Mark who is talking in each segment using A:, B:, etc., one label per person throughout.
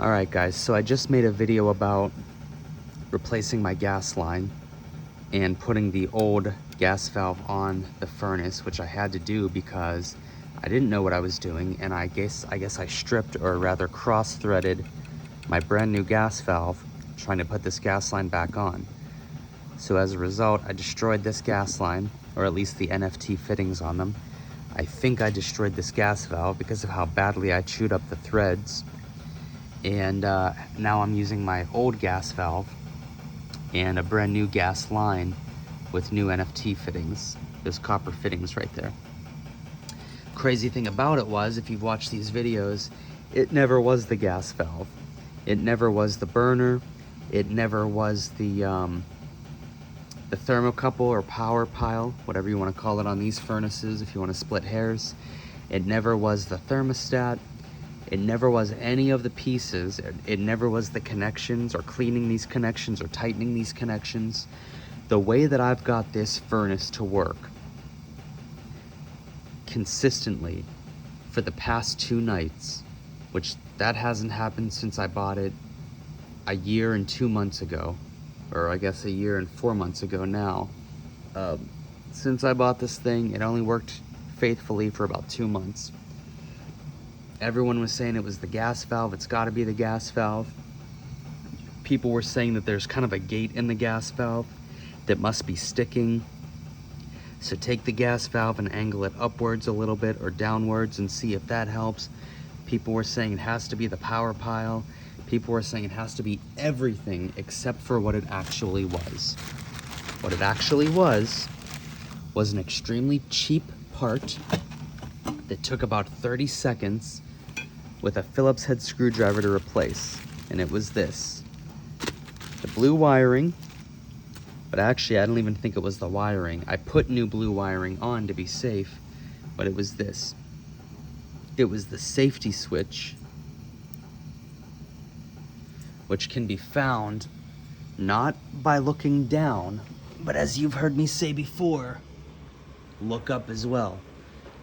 A: Alright guys, so I just made a video about replacing my gas line and putting the old gas valve on the furnace, which I had to do because I didn't know what I was doing, and I guess I stripped, or rather cross-threaded, my brand new gas valve trying to put this gas line back on. So as a result, I destroyed this gas line, or at least the NFT fittings on them. I think I destroyed this gas valve because of how badly I chewed up the threads. And now I'm using my old gas valve and a brand new gas line with new NFT fittings. Those copper fittings right there. Crazy thing about it was, if you've watched these videos, it never was the gas valve. It never was the burner. It never was the thermocouple or power pile, whatever you want to call it on these furnaces if you want to split hairs. It never was the thermostat. It never was any of the pieces. It never was the connections, or cleaning these connections, or tightening these connections. The way that I've got this furnace to work consistently for the past 2 nights, which that hasn't happened since I bought it a year and 2 months ago, or I guess a year and 4 months ago now. Since I bought this thing, it only worked faithfully for about 2 months. Everyone was saying it was the gas valve. It's got to be the gas valve. People were saying that there's kind of a gate in the gas valve that must be sticking. So take the gas valve and angle it upwards a little bit or downwards and see if that helps. People were saying it has to be the power pile. People were saying it has to be everything except for what it actually was. What it actually was an extremely cheap part that took about 30 seconds with a Phillips head screwdriver to replace. And it was this. The blue wiring, but actually I don't even think it was the wiring. I put new blue wiring on to be safe, but it was this. It was the safety switch, which can be found not by looking down, but as you've heard me say before, look up as well.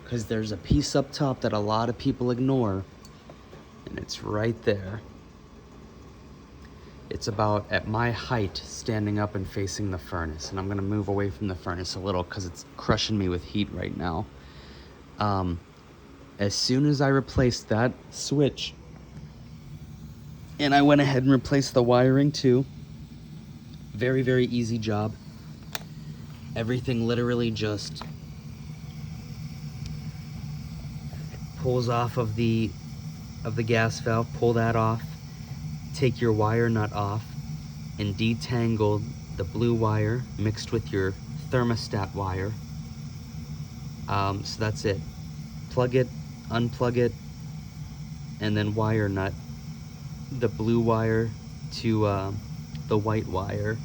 A: Because there's a piece up top that a lot of people ignore, and it's right there. It's about at my height, standing up and facing the furnace, and I'm gonna move away from the furnace a little because it's crushing me with heat right now. As soon as I replaced that switch, and I went ahead and replaced the wiring too, very, very easy job. Everything literally just pulls off of the gas valve. Pull that off, take your wire nut off, and detangle the blue wire mixed with your thermostat wire. So that's it. Plug it, unplug it, and then wire nut the blue wire to the white wire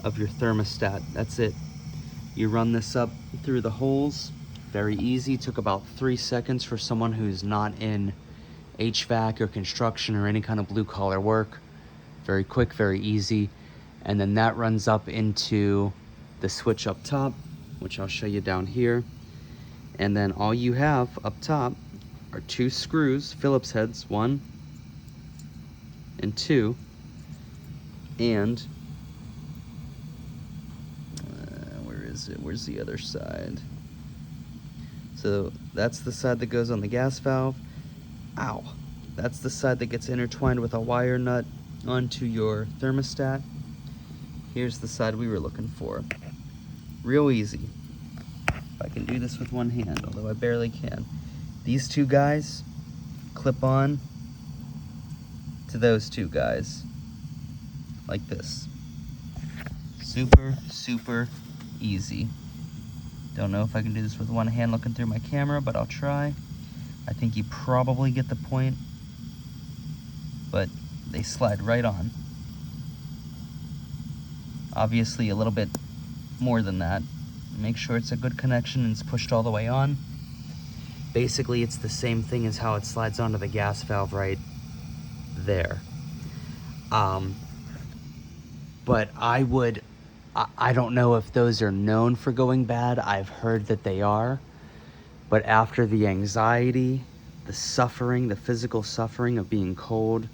A: of your thermostat. That's it. You run this up through the holes. Very easy. Took about 3 seconds for someone who's not in HVAC or construction or any kind of blue collar work. Very quick, very easy. And then that runs up into the switch up top, which I'll show you down here. And then all you have up top are 2 screws, Phillips heads, 1 and 2, and where is it? Where's the other side? So that's the side that goes on the gas valve. Ow. That's the side that gets intertwined with a wire nut onto your thermostat. Here's the side we were looking for. Real easy. If I can do this with one hand, although I barely can. These 2 guys clip on to those 2 guys. Like this. Super, super easy. Don't know if I can do this with one hand looking through my camera, but I'll try. I think you probably get the point, but they slide right on. Obviously a little bit more than that. Make sure it's a good connection and it's pushed all the way on. Basically it's the same thing as how it slides onto the gas valve right there. But I don't know if those are known for going bad. I've heard that they are. But after the anxiety, the suffering, the physical suffering of being cold,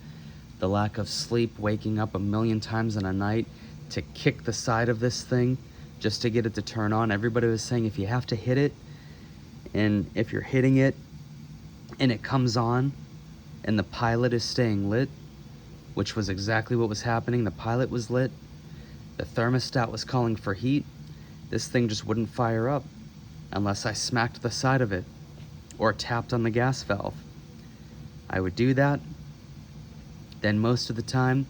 A: the lack of sleep, waking up a million times in a night to kick the side of this thing just to get it to turn on. Everybody was saying if you have to hit it, and if you're hitting it and it comes on and the pilot is staying lit, which was exactly what was happening. The pilot was lit, the thermostat was calling for heat, this thing just wouldn't fire up unless I smacked the side of it or tapped on the gas valve. I would do that, then most of the time,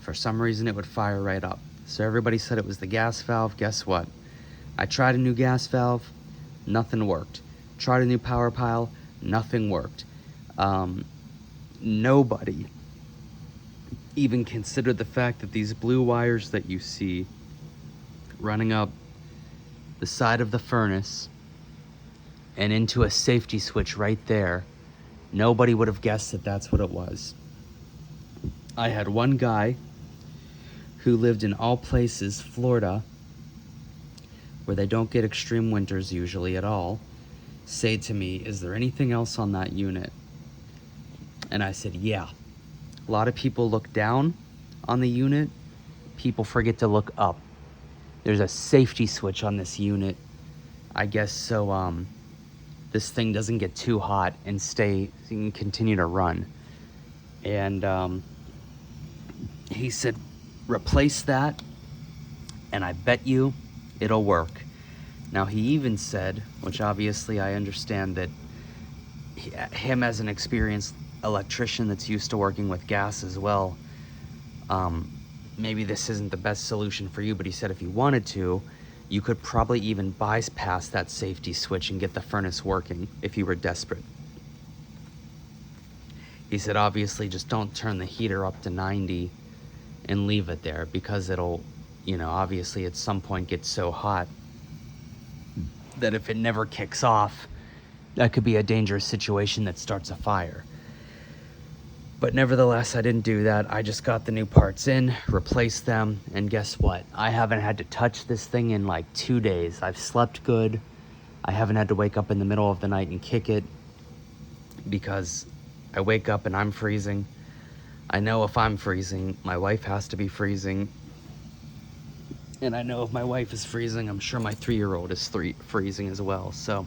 A: for some reason, it would fire right up. So everybody said it was the gas valve. Guess what? I tried a new gas valve, nothing worked. Tried a new power pile, nothing worked. Nobody even considered the fact that these blue wires that you see running up the side of the furnace and into a safety switch right there, nobody would have guessed that that's what it was. I had one guy who lived in all places, Florida, where they don't get extreme winters usually at all, say to me, is there anything else on that unit? And I said, yeah. A lot of people look down on the unit. People forget to look up. There's a safety switch on this unit, I guess, so this thing doesn't get too hot and continue to run. And he said, replace that, and I bet you it'll work. Now, he even said, which obviously I understand that him as an experienced electrician that's used to working with gas as well, maybe this isn't the best solution for you, but he said if you wanted to, you could probably even bypass that safety switch and get the furnace working if you were desperate. He said obviously just don't turn the heater up to 90 and leave it there, because it'll, obviously at some point get so hot that if it never kicks off, that could be a dangerous situation that starts a fire. But nevertheless, I didn't do that. I just got the new parts in, replaced them, and guess what? I haven't had to touch this thing in like 2 days. I've slept good. I haven't had to wake up in the middle of the night and kick it, because I wake up and I'm freezing. I know if I'm freezing, my wife has to be freezing. And I know if my wife is freezing, I'm sure my 3-year-old is freezing as well. So,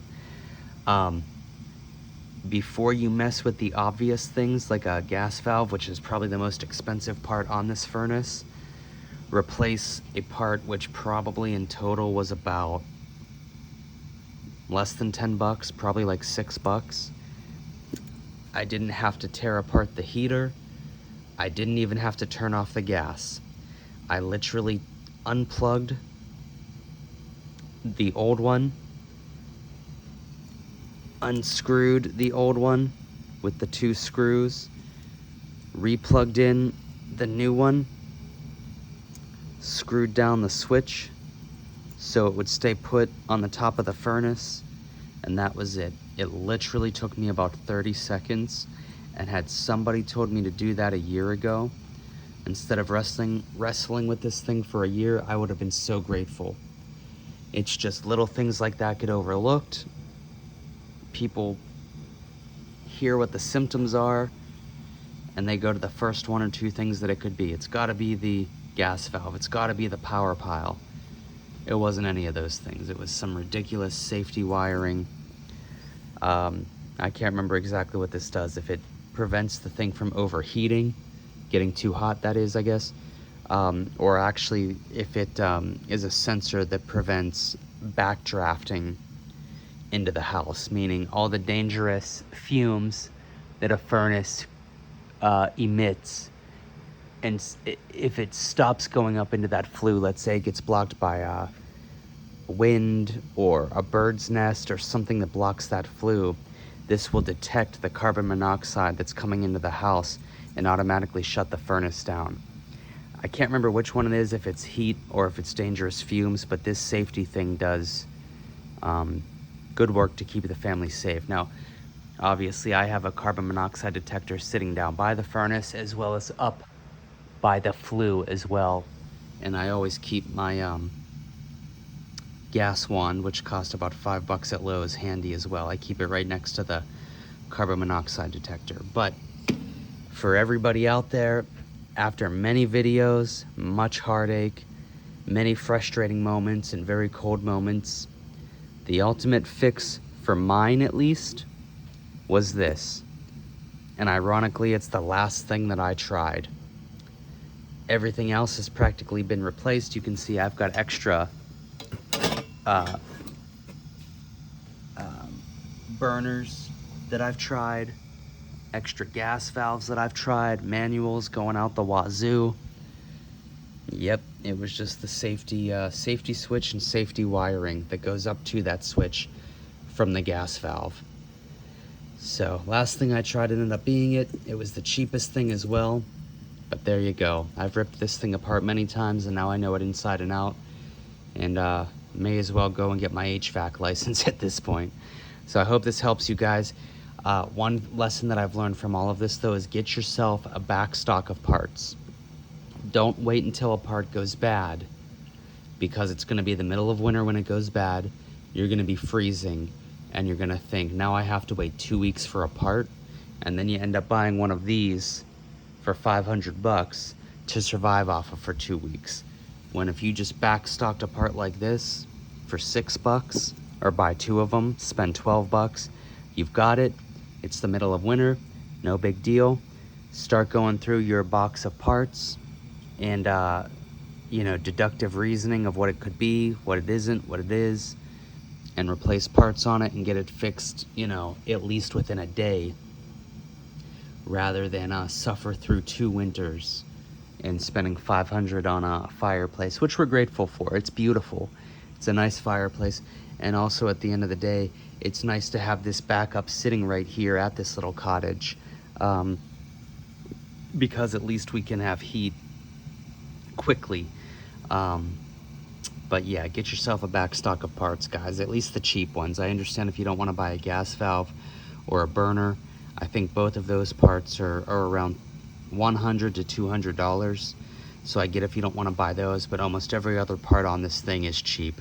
A: before you mess with the obvious things like a gas valve, which is probably the most expensive part on this furnace, replace a part which probably in total was about less than $10, probably like $6. I didn't have to tear apart the heater. I didn't even have to turn off the gas. I literally unplugged the old one, unscrewed the old one with the 2 screws, replugged in the new one, screwed down the switch so it would stay put on the top of the furnace, and that was it. It literally took me about 30 seconds, and had somebody told me to do that a year ago, instead of wrestling with this thing for a year, I would have been so grateful. It's just little things like that get overlooked. People hear what the symptoms are, and they go to the first 1 or 2 things that it could be. It's got to be the gas valve. It's got to be the power pile. It wasn't any of those things. It was some ridiculous safety wiring. I can't remember exactly what this does. If it prevents the thing from overheating, getting too hot, that is, I guess. Or actually, if it is a sensor that prevents backdrafting into the house, meaning all the dangerous fumes that a furnace emits, and if it stops going up into that flue, let's say it gets blocked by wind or a bird's nest or something that blocks that flue, this will detect the carbon monoxide that's coming into the house and automatically shut the furnace down. I can't remember which one it is, if it's heat or if it's dangerous fumes, but this safety thing does good work to keep the family safe. Now, obviously, I have a carbon monoxide detector sitting down by the furnace as well as up by the flue as well. And I always keep my gas wand, which cost about $5 at Lowe's, handy as well. I keep it right next to the carbon monoxide detector. But For everybody out there, after many videos, much heartache, many frustrating moments and very cold moments, the ultimate fix, for mine at least, was this. And ironically, it's the last thing that I tried. Everything else has practically been replaced. You can see I've got extra burners that I've tried, extra gas valves that I've tried, manuals going out the wazoo. Yep, it was just the safety switch and safety wiring that goes up to that switch from the gas valve. So last thing I tried ended up being it. It was the cheapest thing as well, but there you go. I've ripped this thing apart many times and now I know it inside and out, and may as well go and get my HVAC license at this point. So I hope this helps you guys. One lesson that I've learned from all of this though is get yourself a back stock of parts. Don't wait until a part goes bad, because it's going to be the middle of winter when it goes bad. You're going to be freezing and you're going to think, now I have to wait 2 weeks for a part, and then you end up buying one of these for $500 to survive off of for 2 weeks. When if you just back stocked a part like this for $6, or buy 2 of them, spend $12, you've got it. It's the middle of winter, no big deal. Start going through your box of parts and deductive reasoning of what it could be, what it isn't, what it is, and replace parts on it and get it fixed, at least within a day, rather than suffer through 2 winters and spending $500 on a fireplace, which we're grateful for. It's beautiful. It's a nice fireplace. And also at the end of the day, it's nice to have this backup sitting right here at this little cottage, because at least we can have heat quickly. But yeah, get yourself a back stock of parts, guys, at least the cheap ones. I understand if you don't want to buy a gas valve or a burner. I think both of those parts are around $100 to $200. So I get if you don't want to buy those, but almost every other part on this thing is cheap.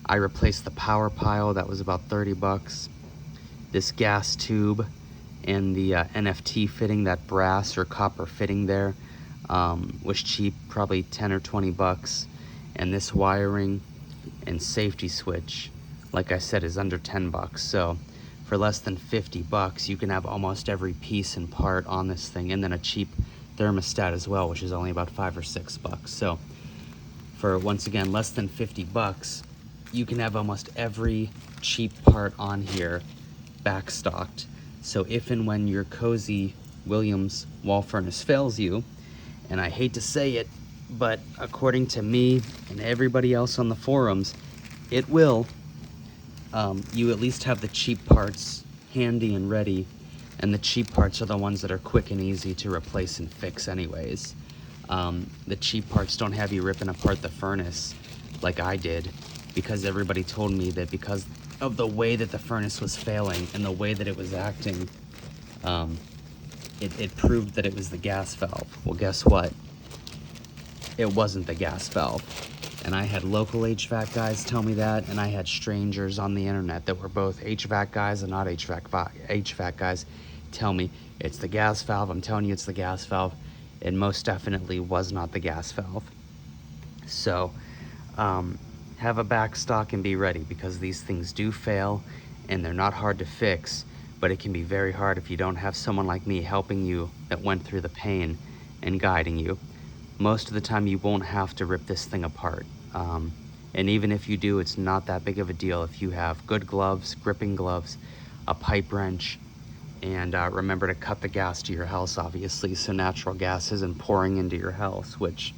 A: I replaced the power pile, that was about $30. This gas tube and the NFT fitting, that brass or copper fitting there, was cheap, probably 10 or 20 bucks. And this wiring and safety switch, like I said, is under 10 bucks. So for less than 50 bucks, you can have almost every piece and part on this thing, and then a cheap thermostat as well, which is only about 5 or 6 bucks. So for, once again, less than 50 bucks, you can have almost every cheap part on here backstocked. So if and when your cozy Williams wall furnace fails you, and I hate to say it, but according to me and everybody else on the forums, it will, you at least have the cheap parts handy and ready, and the cheap parts are the ones that are quick and easy to replace and fix anyways. The cheap parts don't have you ripping apart the furnace like I did, because everybody told me that because of the way that the furnace was failing and the way that it was acting, it proved that it was the gas valve. Well, guess what? It wasn't the gas valve. And I had local HVAC guys tell me that, and I had strangers on the internet that were both HVAC guys and not HVAC guys tell me it's the gas valve. I'm telling you it's the gas valve. It most definitely was not the gas valve. So have a back stock and be ready, because these things do fail and they're not hard to fix, but it can be very hard if you don't have someone like me helping you that went through the pain and guiding you. Most of the time you won't have to rip this thing apart. And even if you do, it's not that big of a deal if you have good gloves, gripping gloves, a pipe wrench, and remember to cut the gas to your house, obviously, so natural gas isn't pouring into your house, which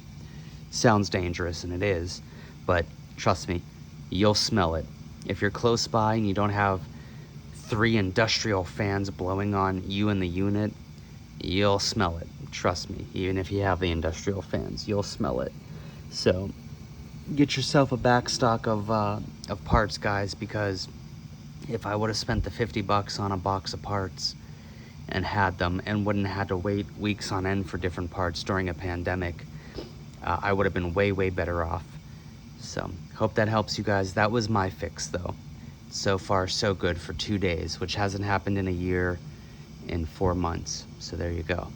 A: sounds dangerous, and it is, but trust me, you'll smell it. If you're close by and you don't have 3 industrial fans blowing on you in the unit, you'll smell it. Trust me, even if you have the industrial fans, you'll smell it. So get yourself a back stock of parts, guys, because if I would have spent the 50 bucks on a box of parts and had them and wouldn't have had to wait weeks on end for different parts during a pandemic, I would have been way, way better off. So hope that helps you guys. That was my fix though. So far so good for 2 days, which hasn't happened in a year, in 4 months. So there you go.